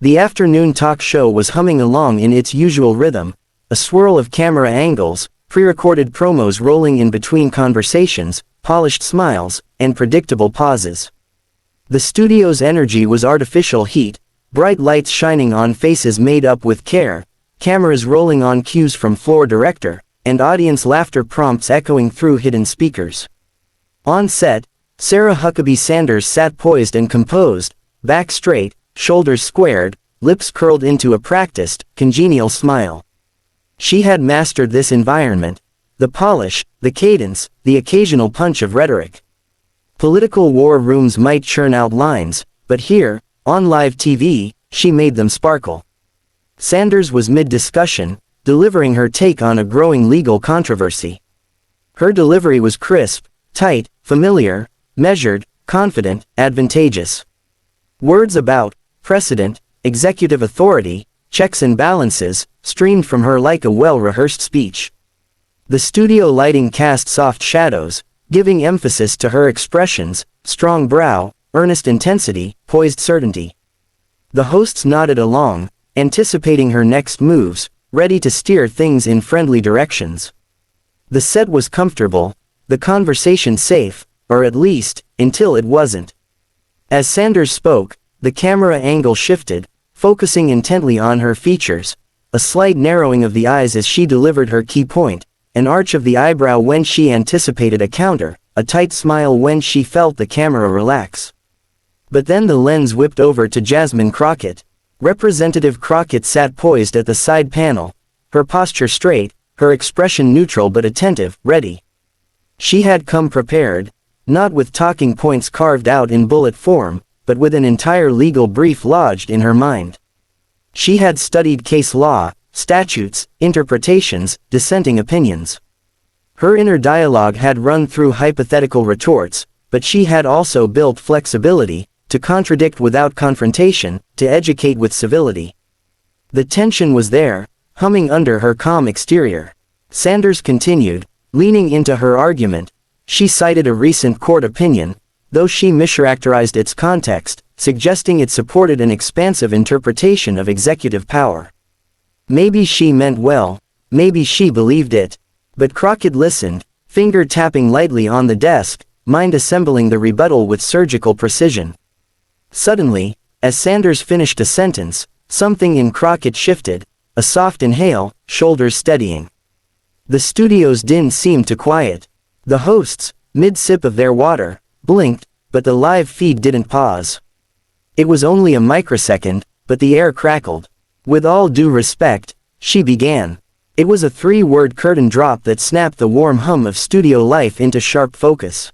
The afternoon talk show was humming along in its usual rhythm, a swirl of camera angles, pre-recorded promos rolling in between conversations, polished smiles, and predictable pauses. The studio's energy was artificial heat, bright lights shining on faces made up with care, cameras rolling on cues from floor director, and audience laughter prompts echoing through hidden speakers. On set, Sarah Huckabee Sanders sat poised and composed, back straight, shoulders squared, lips curled into a practiced, congenial smile. She had mastered this environment, the polish, the cadence, the occasional punch of rhetoric. Political war rooms might churn out lines, but here, on live TV, she made them sparkle. Sanders was mid-discussion, delivering her take on a growing legal controversy. Her delivery was crisp, tight, familiar, measured, confident, advantageous. Words about precedent, executive authority, checks and balances, streamed from her like a well-rehearsed speech. The studio lighting cast soft shadows, giving emphasis to her expressions, strong brow, earnest intensity, poised certainty. The hosts nodded along, anticipating her next moves, ready to steer things in friendly directions. The set was comfortable, the conversation safe, or at least, until it wasn't. As Sanders spoke, the camera angle shifted, focusing intently on her features, a slight narrowing of the eyes as she delivered her key point, an arch of the eyebrow when she anticipated a counter, a tight smile when she felt the camera relax. But then the lens whipped over to Jasmine Crockett. Representative Crockett sat poised at the side panel, her posture straight, her expression neutral but attentive, ready. She had come prepared, not with talking points carved out in bullet form, but with an entire legal brief lodged in her mind. She had studied case law, statutes, interpretations, dissenting opinions. Her inner dialogue had run through hypothetical retorts, but she had also built flexibility, to contradict without confrontation, to educate with civility. The tension was there, humming under her calm exterior. Sanders continued, leaning into her argument. She cited a recent court opinion, though she mischaracterized its context, suggesting it supported an expansive interpretation of executive power. Maybe she meant well, maybe she believed it. But Crockett listened, finger tapping lightly on the desk, mind assembling the rebuttal with surgical precision. Suddenly, as Sanders finished a sentence, something in Crockett shifted, a soft inhale, shoulders steadying. The studio's din seemed to quiet. The hosts, mid-sip of their water, blinked, but the live feed didn't pause. It was only a microsecond, but the air crackled. With all due respect, she began. It was a three-word curtain drop that snapped the warm hum of studio life into sharp focus.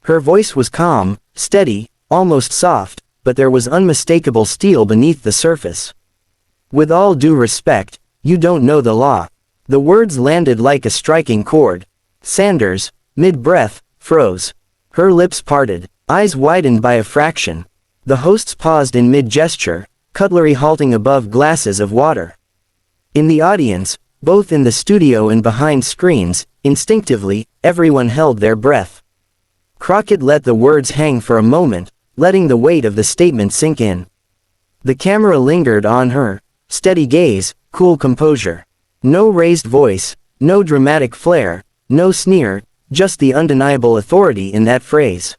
Her voice was calm, steady, almost soft, but there was unmistakable steel beneath the surface. With all due respect, you don't know the law. The words landed like a striking chord. Sanders, mid-breath, froze. Her lips parted, eyes widened by a fraction. The hosts paused in mid-gesture, cutlery halting above glasses of water. In the audience, both in the studio and behind screens, instinctively, everyone held their breath. Crockett let the words hang for a moment, letting the weight of the statement sink in. The camera lingered on her, steady gaze, cool composure. No raised voice, no dramatic flair, no sneer, just the undeniable authority in that phrase.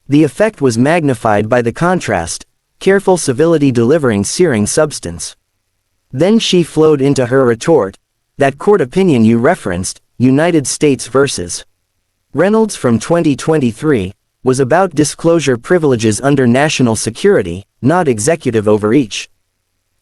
The effect was magnified by the contrast, careful civility delivering searing substance. Then she flowed into her retort. That court opinion you referenced, United States vs. Reynolds from 2023, was about disclosure privileges under national security, not executive overreach.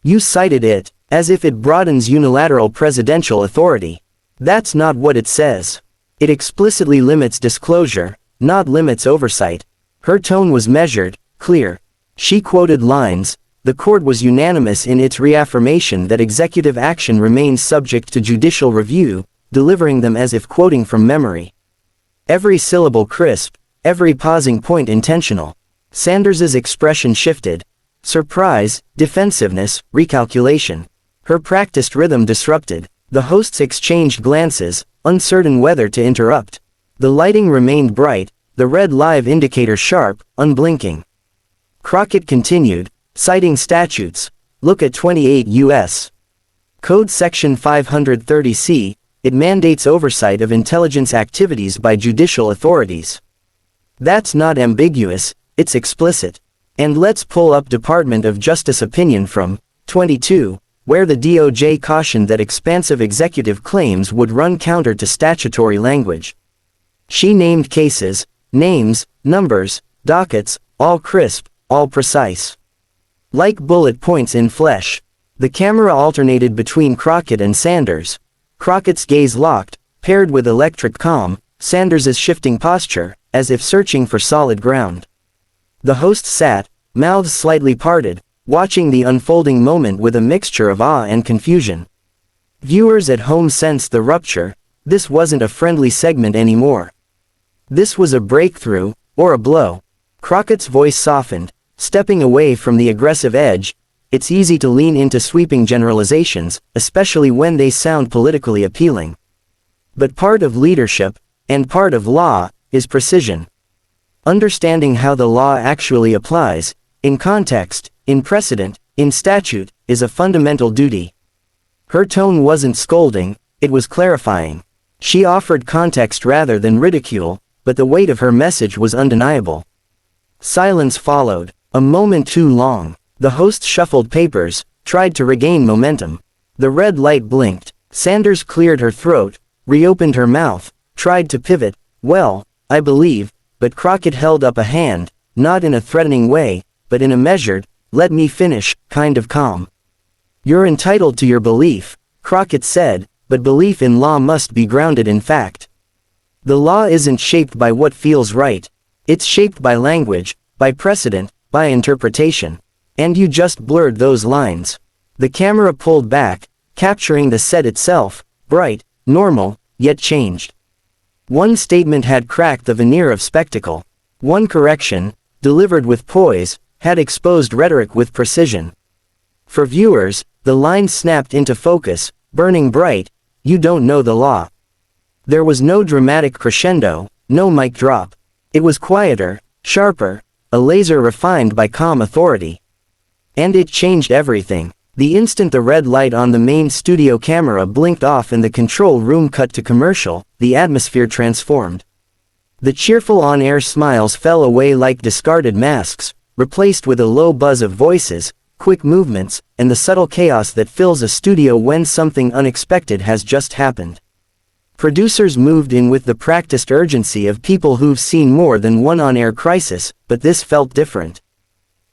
You cited it, as if it broadens unilateral presidential authority. That's not what it says. It explicitly limits disclosure, not limits oversight. Her tone was measured, clear. She quoted lines. The court was unanimous in its reaffirmation that executive action remains subject to judicial review, delivering them as if quoting from memory. Every syllable crisp, every pausing point intentional. Sanders's expression shifted. Surprise, defensiveness, recalculation. Her practiced rhythm disrupted. The hosts exchanged glances, uncertain whether to interrupt. The lighting remained bright, the red live indicator sharp, unblinking. Crockett continued, citing statutes, Look at 28 U.S. Code Section 530C, it mandates oversight of intelligence activities by judicial authorities. That's not ambiguous, it's explicit. And let's pull up Department of Justice opinion from 22, where the DOJ cautioned that expansive executive claims would run counter to statutory language. She named cases, names, numbers, dockets, all crisp, all precise. Like bullet points in flesh. The camera alternated between Crockett and Sanders. Crockett's gaze locked, paired with electric calm, Sanders's shifting posture, as if searching for solid ground. The host sat, mouths slightly parted, watching the unfolding moment with a mixture of awe and confusion. Viewers at home sensed the rupture. This wasn't a friendly segment anymore. This was a breakthrough, or a blow. Crockett's voice softened, stepping away from the aggressive edge. It's easy to lean into sweeping generalizations, especially when they sound politically appealing. But part of leadership, and part of law, is precision. Understanding how the law actually applies, in context, in precedent, in statute, is a fundamental duty. Her tone wasn't scolding, it was clarifying. She offered context rather than ridicule, but the weight of her message was undeniable. Silence followed, a moment too long. The host shuffled papers, tried to regain momentum. The red light blinked. Sanders cleared her throat, reopened her mouth, tried to pivot. Well, I believe, but Crockett held up a hand, not in a threatening way, but in a measured, let me finish, kind of calm. You're entitled to your belief, Crockett said, but belief in law must be grounded in fact. The law isn't shaped by what feels right. It's shaped by language, by precedent, by interpretation. And you just blurred those lines. The camera pulled back, capturing the set itself, bright, normal, yet changed. One statement had cracked the veneer of spectacle. One correction, delivered with poise, had exposed rhetoric with precision. For viewers, the lines snapped into focus, burning bright. You don't know the law. There was no dramatic crescendo, no mic drop. It was quieter, sharper, a laser refined by calm authority. And it changed everything. The instant the red light on the main studio camera blinked off and the control room cut to commercial, the atmosphere transformed. The cheerful on-air smiles fell away like discarded masks, replaced with a low buzz of voices, quick movements, and the subtle chaos that fills a studio when something unexpected has just happened. Producers moved in with the practiced urgency of people who've seen more than one on-air crisis, but this felt different.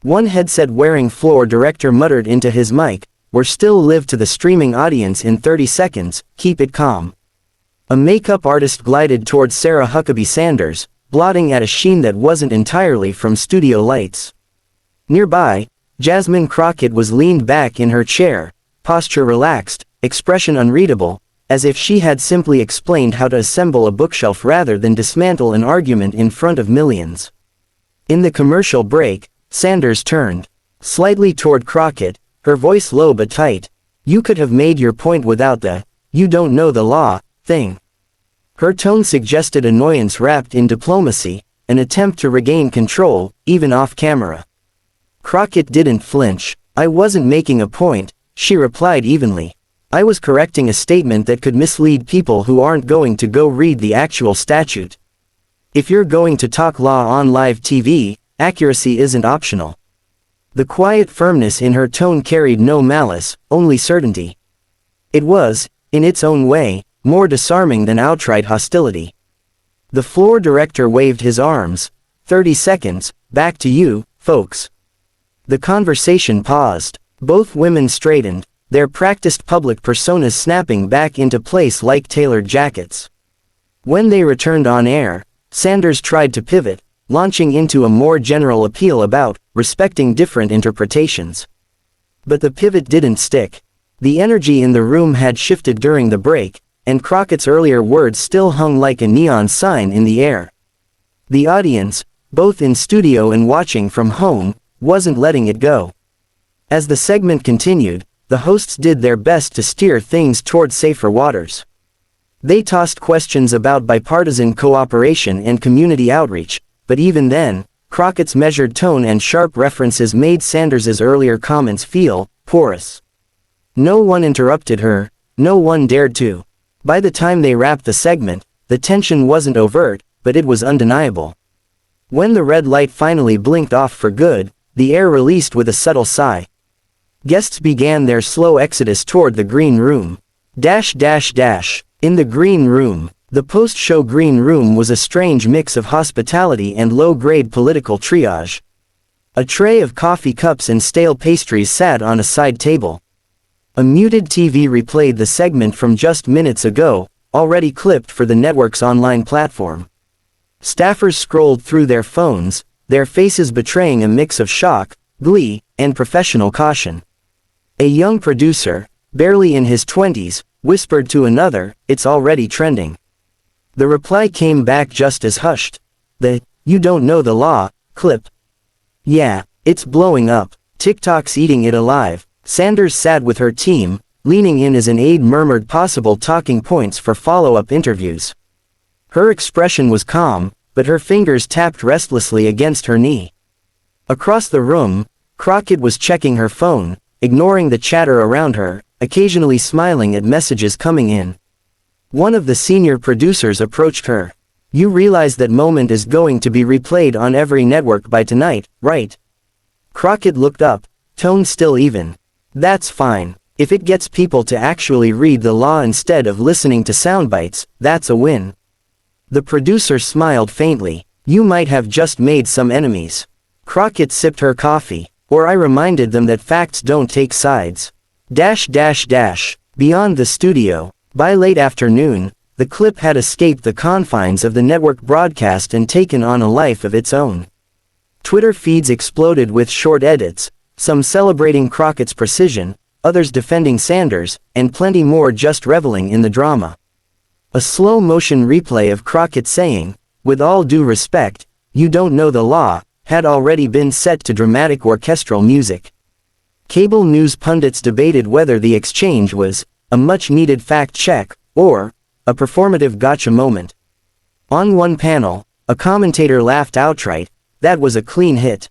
One headset-wearing floor director muttered into his mic, "We're still live to the streaming audience in 30 seconds, keep it calm." A makeup artist glided towards Sarah Huckabee Sanders, blotting at a sheen that wasn't entirely from studio lights. Nearby, Jasmine Crockett was leaned back in her chair, posture relaxed, expression unreadable, as if she had simply explained how to assemble a bookshelf rather than dismantle an argument in front of millions. In the commercial break, Sanders turned slightly toward Crockett, her voice low but tight. "You could have made your point without the, 'you don't know the law,' thing." Her tone suggested annoyance wrapped in diplomacy, an attempt to regain control, even off camera. Crockett didn't flinch. "I wasn't making a point," she replied evenly. "I was correcting a statement that could mislead people who aren't going to go read the actual statute. If you're going to talk law on live TV, accuracy isn't optional." The quiet firmness in her tone carried no malice, only certainty. It was, in its own way, more disarming than outright hostility. The floor director waved his arms. 30 seconds, back to you, folks." The conversation paused. Both women straightened, their practiced public personas snapping back into place like tailored jackets. When they returned on air, Sanders tried to pivot, launching into a more general appeal about respecting different interpretations. But the pivot didn't stick. The energy in the room had shifted during the break, and Crockett's earlier words still hung like a neon sign in the air. The audience, both in studio and watching from home, wasn't letting it go. As the segment continued, the hosts did their best to steer things toward safer waters. They tossed questions about bipartisan cooperation and community outreach, but even then, Crockett's measured tone and sharp references made Sanders's earlier comments feel porous. No one interrupted her, no one dared to. By the time they wrapped the segment, the tension wasn't overt, but it was undeniable. When the red light finally blinked off for good, the air released with a subtle sigh. Guests began their slow exodus toward the green room. In the green room. The post-show green room was a strange mix of hospitality and low-grade political triage. A tray of coffee cups and stale pastries sat on a side table. A muted TV replayed the segment from just minutes ago, already clipped for the network's online platform. Staffers scrolled through their phones, their faces betraying a mix of shock, glee, and professional caution. A young producer, barely in his 20s, whispered to another, "It's already trending." The reply came back just as hushed. The "you don't know the law" clip. "Yeah, it's blowing up. TikTok's eating it alive." Sanders sat with her team, leaning in as an aide murmured possible talking points for follow-up interviews. Her expression was calm, but her fingers tapped restlessly against her knee. Across the room, Crockett was checking her phone, ignoring the chatter around her, occasionally smiling at messages coming in. One of the senior producers approached her. "You realize that moment is going to be replayed on every network by tonight, right?" Crockett looked up, tone still even. "That's fine. If it gets people to actually read the law instead of listening to soundbites, that's a win." The producer smiled faintly. "You might have just made some enemies." Crockett sipped her coffee. "Or I reminded them that facts don't take sides." Beyond the studio. By late afternoon, the clip had escaped the confines of the network broadcast and taken on a life of its own. Twitter feeds exploded with short edits, some celebrating Crockett's precision, others defending Sanders, and plenty more just reveling in the drama. A slow-motion replay of Crockett saying, "With all due respect, you don't know the law," had already been set to dramatic orchestral music. Cable news pundits debated whether the exchange was a much-needed fact-check, or a performative gotcha moment. On one panel, a commentator laughed outright, "That was a clean hit.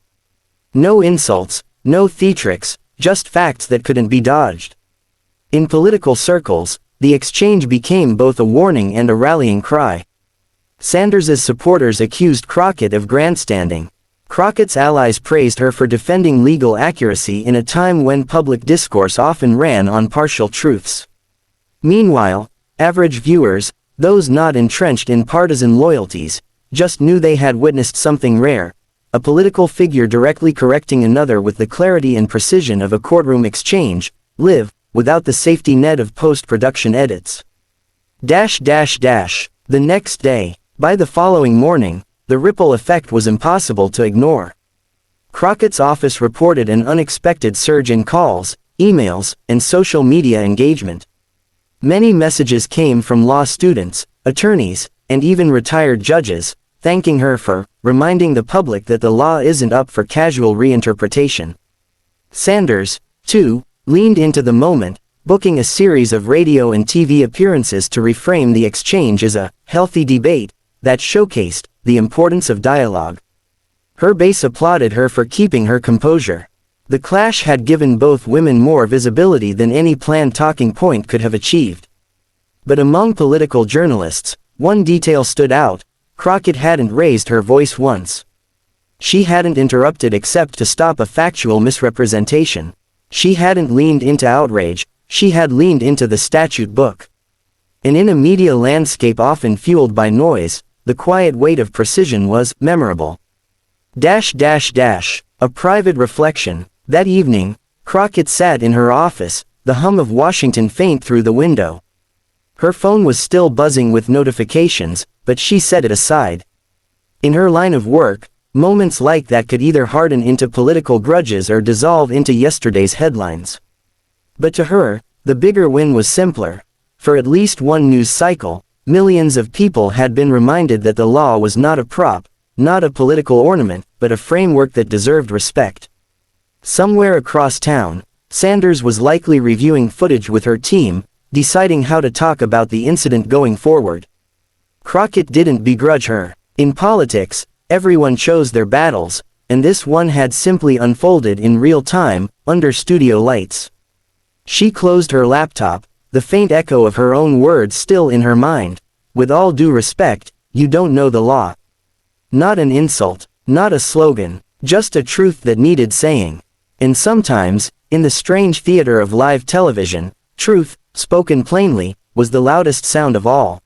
No insults, no theatrics, just facts that couldn't be dodged." In political circles, the exchange became both a warning and a rallying cry. Sanders's supporters accused Crockett of grandstanding. Crockett's allies praised her for defending legal accuracy in a time when public discourse often ran on partial truths. Meanwhile, average viewers, those not entrenched in partisan loyalties, just knew they had witnessed something rare, a political figure directly correcting another with the clarity and precision of a courtroom exchange, live, without the safety net of post-production edits. The next day. By the following morning, the ripple effect was impossible to ignore. Crockett's office reported an unexpected surge in calls, emails, and social media engagement. Many messages came from law students, attorneys, and even retired judges, thanking her for reminding the public that the law isn't up for casual reinterpretation. Sanders, too, leaned into the moment, booking a series of radio and TV appearances to reframe the exchange as a healthy debate that showcased the importance of dialogue. Her base applauded her for keeping her composure. The clash had given both women more visibility than any planned talking point could have achieved. But among political journalists, one detail stood out: Crockett hadn't raised her voice once. She hadn't interrupted except to stop a factual misrepresentation. She hadn't leaned into outrage, she had leaned into the statute book. And in a media landscape often fueled by noise, the quiet weight of precision was memorable. A private reflection. That evening, Crockett sat in her office, the hum of Washington faint through the window. Her phone was still buzzing with notifications, but she set it aside. In her line of work, moments like that could either harden into political grudges or dissolve into yesterday's headlines. But to her, the bigger win was simpler. For at least one news cycle, millions of people had been reminded that the law was not a prop, not a political ornament, but a framework that deserved respect. Somewhere across town, Sanders was likely reviewing footage with her team, deciding how to talk about the incident going forward. Crockett didn't begrudge her. In politics, everyone chose their battles, and this one had simply unfolded in real time, under studio lights. She closed her laptop, the faint echo of her own words still in her mind. With all due respect, you don't know the law. Not an insult, not a slogan, just a truth that needed saying. And sometimes, in the strange theater of live television, truth, spoken plainly, was the loudest sound of all.